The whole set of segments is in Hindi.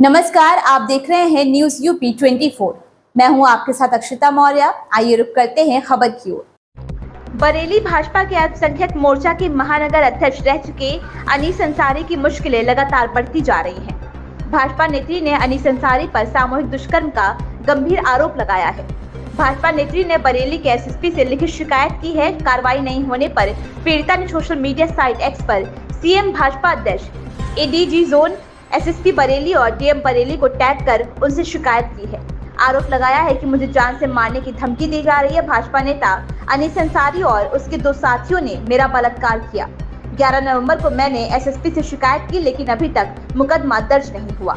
नमस्कार, आप देख रहे हैं न्यूज यूपी 24। मैं हूं आपके साथ अक्षिता मौर्य। आइए रुक करते हैं खबर की ओर। बरेली भाजपा के अल्पसंख्यक मोर्चा के महानगर अध्यक्ष रह चुके अनीस अंसारी की मुश्किलें लगातार बढ़ती जा रही हैं। भाजपा नेत्री ने अनीस अंसारी पर सामूहिक दुष्कर्म का गंभीर आरोप लगाया है। भाजपा नेत्री ने बरेली के एसएसपी से लिखित शिकायत की है। कार्रवाई नहीं होने पर पीड़िता ने सोशल मीडिया साइट एक्स पर सीएम भाजपा अध्यक्ष, एडीजी जोन, एसएसपी बरेली और डीएम बरेली को टैग कर उनसे शिकायत की है। आरोप लगाया है कि मुझे जान से मारने की धमकी दी जा रही है। भाजपा नेता अनीस अंसारी और उसके दो साथियों ने मेरा बलात्कार किया। 11 नवंबर को मैंने एसएसपी से शिकायत की, लेकिन अभी तक मुकदमा दर्ज नहीं हुआ।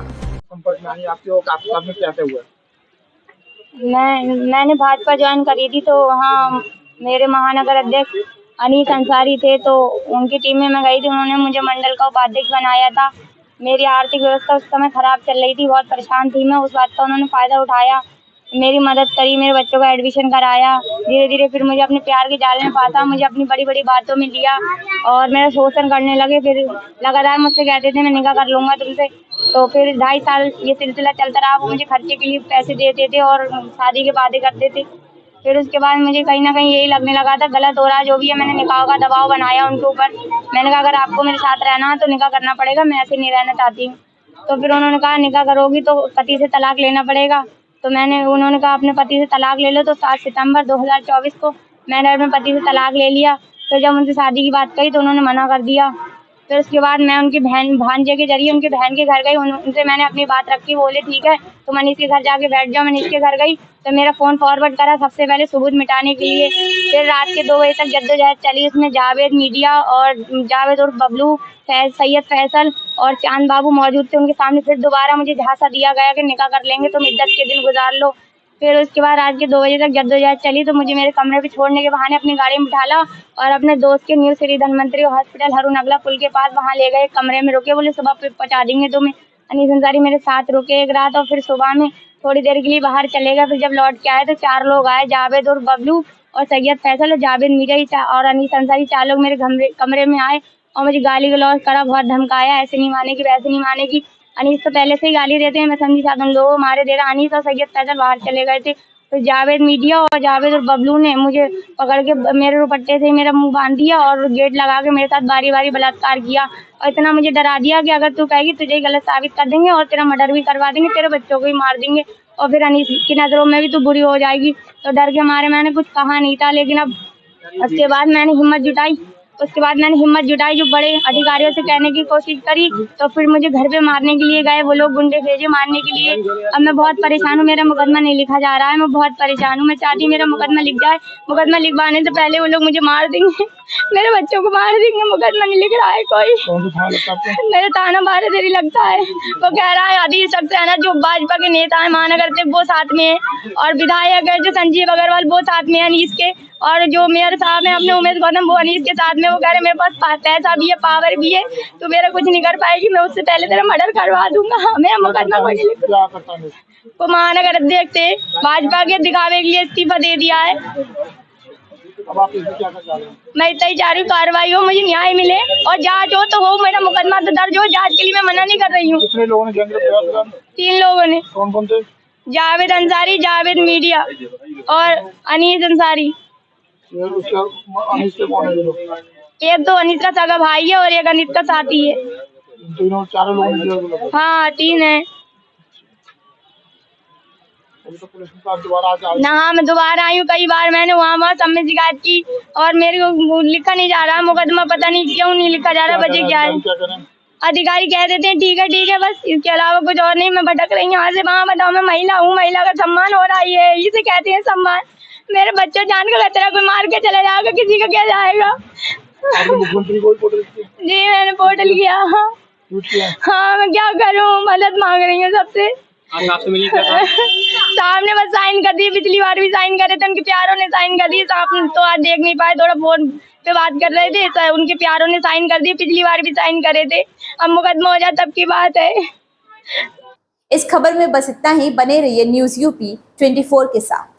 मैंने भाजपा ज्वाइन करी थी, तो वहाँ मेरे महानगर अध्यक्ष अनीस अंसारी थे, तो उनकी टीम में मैं गई थी। उन्होंने मुझे मंडल का उपाध्यक्ष बनाया था। मेरी आर्थिक व्यवस्था उस समय खराब चल रही थी, बहुत परेशान थी मैं। उस बात का उन्होंने फ़ायदा उठाया, मेरी मदद करी, मेरे बच्चों का एडमिशन कराया। धीरे धीरे फिर मुझे अपने प्यार के जाल में फंसा, मुझे अपनी बड़ी बड़ी बातों में लिया और मेरा शोषण करने लगे। फिर लगातार मुझसे कहते थे मैं निकाह कर लूँगा तुमसे। तो फिर 2.5 साल ये सिलसिला चलता रहा। वो मुझे खर्चे के लिए पैसे देते थे और शादी के वादे करते थे। फिर उसके बाद मुझे कहीं ना कहीं यही लगने लगा था गलत हो रहा है जो भी है। मैंने निकाह का दबाव बनाया उनके ऊपर। मैंने कहा अगर आपको मेरे साथ रहना है तो निकाह करना पड़ेगा, मैं ऐसे नहीं रहना चाहती हूँ। तो फिर उन्होंने कहा निकाह करोगी तो पति से तलाक लेना पड़ेगा। तो उन्होंने कहा अपने पति से तलाक ले लो। तो 7 सितंबर 2024 को मैंने अपने पति से तलाक ले लिया। फिर जब उनसे शादी की बात कही तो उन्होंने मना कर दिया। फिर उसके बाद मैं उनकी भांजे के जरिए उनकी बहन के घर गई। उनसे मैंने अपनी बात रखी। बोले ठीक है तो मनीष के घर जाके बैठ जाओ। मनीष के घर गई तो मेरा फ़ोन फॉरवर्ड करा सबसे पहले सबूत मिटाने के लिए। फिर रात के 2 बजे तक जद्दोजहद चली। उसमें जावेद मीडिया और जावेद और बबलू, सैयद फैसल और चांद बाबू मौजूद थे। उनके सामने फिर दोबारा मुझे झांसा दिया गया कि निकाह कर लेंगे, तुम इद्दत के दिन गुजार लो। फिर उसके बाद रात के 2 बजे तक जद्दोजहद चली। तो मुझे मेरे कमरे पे छोड़ने के बहाने अपनी गाड़ी में बिठाला और अपने दोस्त के न्यू सिटी धनवंतरी हॉस्पिटल हरू नगला पुल के पास वहाँ ले गए। कमरे में रुके, बोले सुबह पहुँचा देंगे तुम्हें। अनीस अंसारी मेरे साथ रुके एक रात और फिर सुबह में थोड़ी देर के लिए बाहर चले गए। फिर जब लौट के आए तो 4 लोग आए, जावेद और बबलू और सैयद फैसल और जावेद मीडिया और अनीस अंसारी। 4 लोग मेरे कमरे में आए और मुझे गाली गलौज करा, बहुत धमकाया, ऐसे नहीं मानेगी वैसे नहीं मानेगी। अनीस तो पहले से ही गाली देते हैं, मैं समझी साथ उन लोगों मारे दे रहा। अनीस और सैयद फैसल बाहर चले गए थे। तो जावेद मीडिया और जावेद और बबलू ने मुझे पकड़ के मेरे दुपट्टे से मेरा मुंह बांध दिया और गेट लगा के मेरे साथ बारी बारी बलात्कार किया और इतना मुझे डरा दिया कि अगर तू कहेगी तुझे गलत साबित कर देंगे और तेरा मर्डर भी करवा देंगे, तेरे बच्चों को भी मार देंगे और फिर अनीस की नज़रों में भी तू बुरी हो जाएगी। तो डर के मारे मैंने कुछ कहा नहीं था। लेकिन अब उसके बाद मैंने हिम्मत जुटाई जो बड़े अधिकारियों से कहने की कोशिश करी। तो फिर मुझे घर पे मारने के लिए गए, वो लोग गुंडे भेजे मारने के लिए। अब मैं बहुत परेशान हूँ, मेरा मुकदमा नहीं लिखा जा रहा है। मैं बहुत परेशान हूँ, मैं चाहती हूँ मेरा मुकदमा लिख जाए। मुकदमा लिखवाने से पहले वो लोग मुझे मार देंगे, मेरे बच्चों को मार देंगे। मुकदमा नहीं लिख रहा है कोई। मेरे थाना बारादरी लगता है। वो कह रहा है अधीर सख्त है ना, जो भाजपा के नेता है महानगर से वो साथ में है और विधायक है जो संजीव अग्रवाल वो साथ में है अनीस के, और जो मेयर साहब है अपने उमेश गौतम वो अनीस के साथ में। वो कह रहे मेरे पास पैसा भी है, पावर भी है, तो मेरा कुछ नहीं कर पाएगी, मैं उससे पहले तेरा मर्डर करवा दूंगा। मेरा मुकदमा वो महानगर अध्यक्ष थे भाजपा के, दिखावे के लिए इस्तीफा दे दिया है। अब आप इसमें क्या कर रहे हैं? मैं इतना ही चाह रही हूँ कार्रवाई हो, मुझे न्याय मिले और जांच हो तो हो, मेरा मुकदमा तो दर्ज हो। जांच के लिए मैं मना नहीं कर रही हूँ। कितने लोगों ने गैंग रेप किया? 3 लोगों ने। कौन कौन थे? जावेद अंसारी, जावेद मीडिया और अनीस अंसारी। अनीस के कौन है ये लोग? एक तो अनीस का सगा भाई है और एक अनीस का साथी है। तीनों 4 लोगों ने किया? हाँ 3 है। तो पुलिस के साथ दोबारा ना हाँ मैं दोबारा आई हूँ, कई बार मैंने वहाँ सब में शिकायत की और मेरे को लिखा नहीं जा रहा मुकदमा, पता नहीं क्यों नहीं लिखा जा रहा, वजह क्या है। अधिकारी कह देते हैं ठीक है बस, इसके अलावा कुछ और नहीं। मैं भटक रही हूँ यहाँ से वहाँ। बताओ मैं महिला हूँ, महिला का सम्मान हो रहा है, इसे कहते हैं सम्मान। मेरे बच्चों जान का खतरा, कोई मार के चले जाएगा, किसी का क्या जाएगा। मुख्यमंत्री को पोर्टल किया? जी मैंने पोर्टल किया। हाँ मैं क्या करूँ, मदद मांग रही हूँ सबसे। साहब ने बस साइन कर दी, पिछली बार भी साइन करे थे, उनके प्यारों ने साइन कर दी। साहब तो आज देख नहीं पाए, थोड़ा फोन पे बात कर रहे थे, तो उनके प्यारों ने साइन कर दी, पिछली बार भी साइन करे थे। अब मुकदमा हो जाए तब की बात है। इस खबर में बस इतना ही। बने रहिए न्यूज यूपी 24 के साथ।